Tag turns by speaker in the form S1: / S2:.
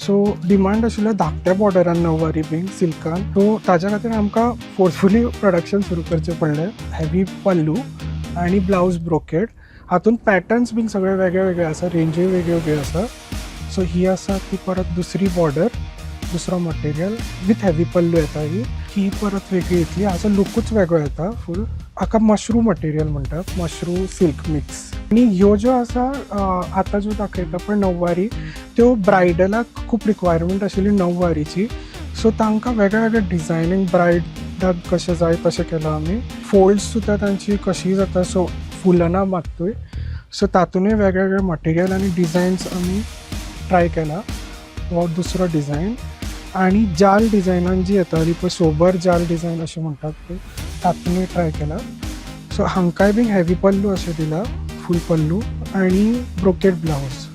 S1: So demand आशिल्ल्या धाकट्या बॉर्डरान नववारी बीन सिल्कान, सो ताज्या खातीर आमकां फोर्सफुली प्रोडक्शन सुरू करचें पडलें. हेवी पल्लू आनी ब्लाउज ब्रोकेड. हातून पॅटर्न्स बीन सगळे वेगळे वेगळे आसा, रेंजूय वेगळ्यो वेगळ्यो आसा. सो ही आसा ती परत दुसरी बॉर्डर, दुसरो मटेरियल विथ हेवी पल्लू येता. ही परत वेगळी येतली. हाचो लुकूच वेगळो येता फूल. हाका मशरू मटेरियल म्हणटात, मशरू सिल्क मिक्स. आनी ह्यो ज्यो आसा आतां ज्यो दाखयता पळय नववारी, त्यो ब्रायडलाक खूब रिक्वायरमेंट आशिल्ली नववारीची. सो तांकां वेगळे वेगळे डिजायनींग ब्रायडाक कशें जाय तशें केलां आमी. फोल्ड्स सुद्दां तांची कशीय जाता, सो फुलना मात्तूय. सो तातूंतय वेगळे वेगळे मटेरियल आनी डिजायन्स आमी ट्राय केला. हो दुसरो डिजायन. आनी जाल डिजायनान जी येताली पळय, सोबर जाल डिजायन अशें म्हणटात पळय, तातूंतय ट्राय केला. सो हांकांय बीन हेवी पल्लू अशें दिला, फूल पल्लू आनी ब्रोकेड ब्लाउज.